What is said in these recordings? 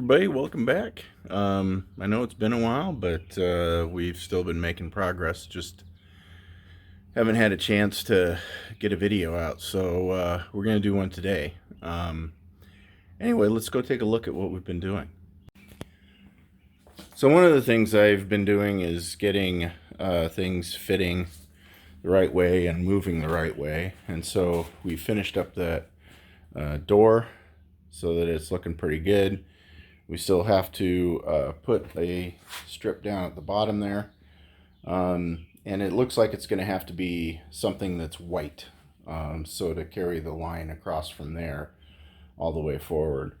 everybody, welcome back. I know it's been a while, but we've still been making progress. Just haven't had a chance to get a video out, so we're going to do one today. Anyway, let's go take a look at what we've been doing. So one of the things I've been doing is getting things fitting the right way and moving the right way. And so we finished up that door so that it's looking pretty good. We still have to put a strip down at the bottom there. And it looks like it's going to have to be something that's white. So to carry the line across from there all the way forward.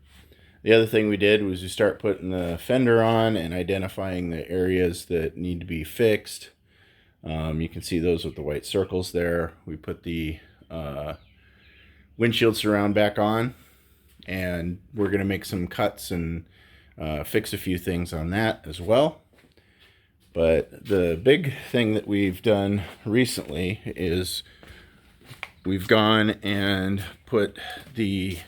The other thing we did was we start putting the fender on and identifying the areas that need to be fixed. You can see those with the white circles there. We put the windshield surround back on, and we're going to make some cuts and fix a few things on that as well. But the big thing that we've done recently is we've gone and put the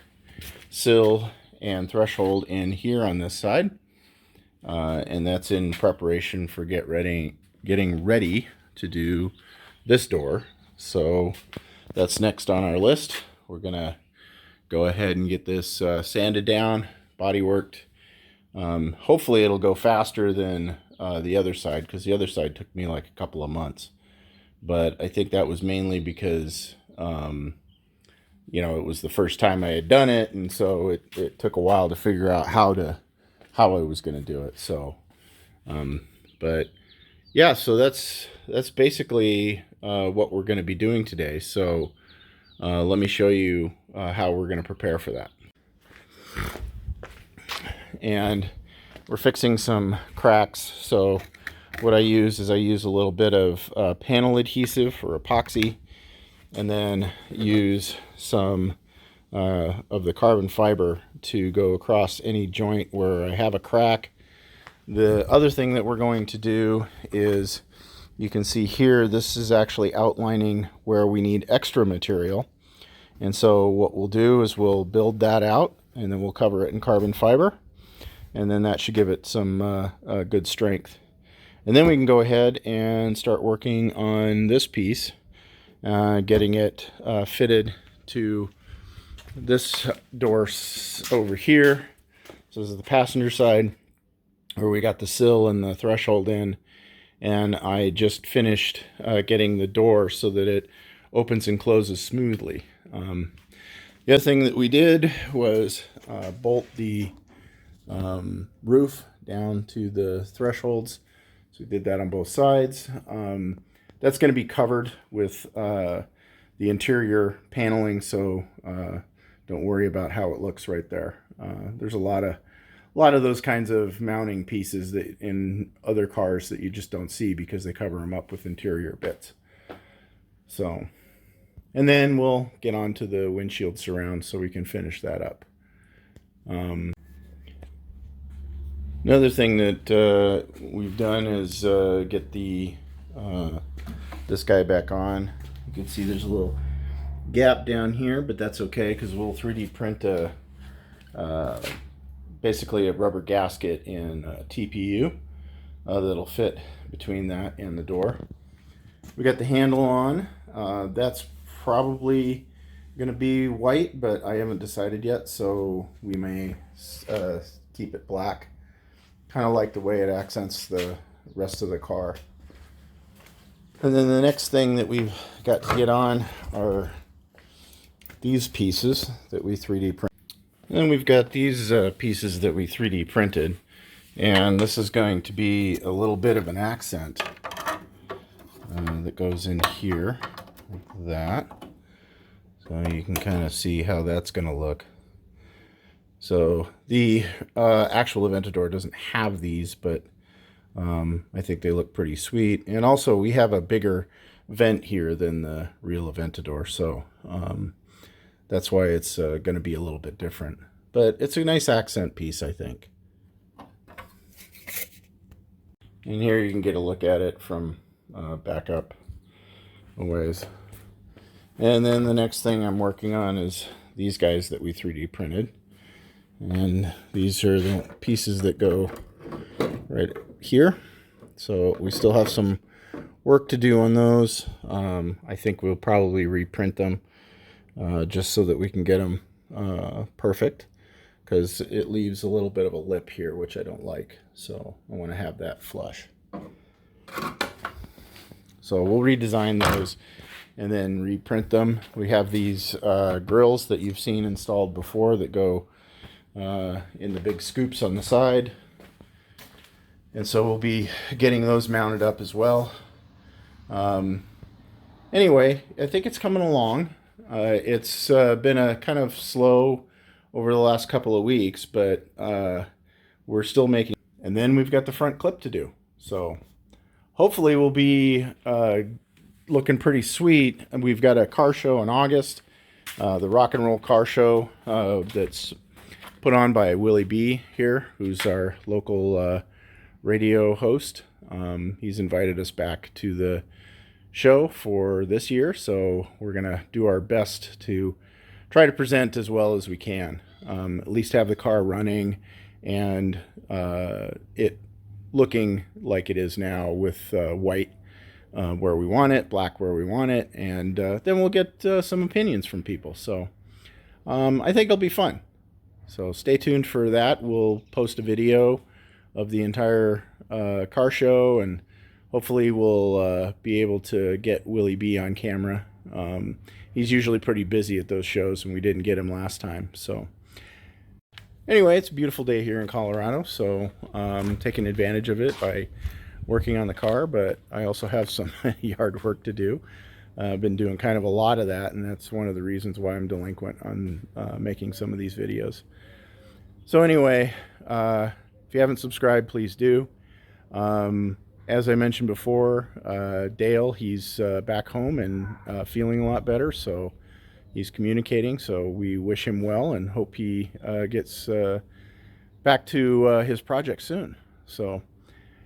sill and threshold in here on this side, and that's in preparation for getting ready to do this door. So that's next on our list. We're gonna go ahead and get this sanded down, body worked. Hopefully it'll go faster than the other side, because the other side took me like a couple of months. But I think that was mainly because it was the first time I had done it, and so it took a while to figure out how I was going to do it. So but yeah, so that's basically what we're going to be doing today. So let me show you how we're going to prepare for that. And we're fixing some cracks. So what I use is a little bit of panel adhesive or epoxy, and then use some of the carbon fiber to go across any joint where I have a crack. The other thing that we're going to do is, you can see here, this is actually outlining where we need extra material. And so what we'll do is we'll build that out, and then we'll cover it in carbon fiber, and then that should give it some good strength. And then we can go ahead and start working on this piece, getting it fitted to this door over here. So this is the passenger side, where we got the sill and the threshold in, and I just finished getting the door so that it opens and closes smoothly. The other thing that we did was bolt the roof down to the thresholds. So we did that on both sides. That's going to be covered with the interior paneling, so don't worry about how it looks right there. There's a lot of those kinds of mounting pieces that in other cars that you just don't see because they cover them up with interior bits. So, and then we'll get on to the windshield surround so we can finish that up. Another thing that we've done is get the this guy back on. You can see there's a little gap down here, but that's okay because we'll 3D print basically a rubber gasket in TPU that'll fit between that and the door. We got the handle on. That's probably going to be white, but I haven't decided yet, so we may keep it black. Kind of like the way it accents the rest of the car. And then the next thing that we've got to get on are these pieces that we 3D printed. And then we've got these pieces that we 3D printed, and this is going to be a little bit of an accent that goes in here, like that. So you can kind of see how that's going to look. So the actual Aventador doesn't have these, but I think they look pretty sweet. And also we have a bigger vent here than the real Aventador, so that's why it's going to be a little bit different. But it's a nice accent piece, I think. And here you can get a look at it from back up a ways. And then the next thing I'm working on is these guys that we 3D printed. And these are the pieces that go right here. So we still have some work to do on those. I think we'll probably reprint them just so that we can get them perfect, because it leaves a little bit of a lip here, which I don't like. So I want to have that flush. So we'll redesign those and then reprint them. We have these grills that you've seen installed before that go in the big scoops on the side. And so we'll be getting those mounted up as well. Anyway, I think it's coming along. It's been a kind of slow over the last couple of weeks, but we're still making. And then we've got the front clip to do. So hopefully we'll be looking pretty sweet. And we've got a car show in August, the Rock and Roll Car Show that's put on by Willie B here, who's our local radio host. He's invited us back to the show for this year, so we're gonna do our best to try to present as well as we can. At least have the car running and it looking like it is now, with white where we want it, black where we want it, and then we'll get some opinions from people. So I think it'll be fun. So stay tuned for that. We'll post a video of the entire car show, and hopefully we'll be able to get Willie B on camera. He's usually pretty busy at those shows, and we didn't get him last time. So anyway, it's a beautiful day here in Colorado, so I'm taking advantage of it by working on the car, but I also have some yard work to do. I've been doing kind of a lot of that, and that's one of the reasons why I'm delinquent on making some of these videos. So anyway, if you haven't subscribed, please do. As I mentioned before, Dale, he's back home and feeling a lot better, so he's communicating, so we wish him well and hope he gets back to his project soon. So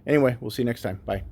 anyway, we'll see you next time. Bye.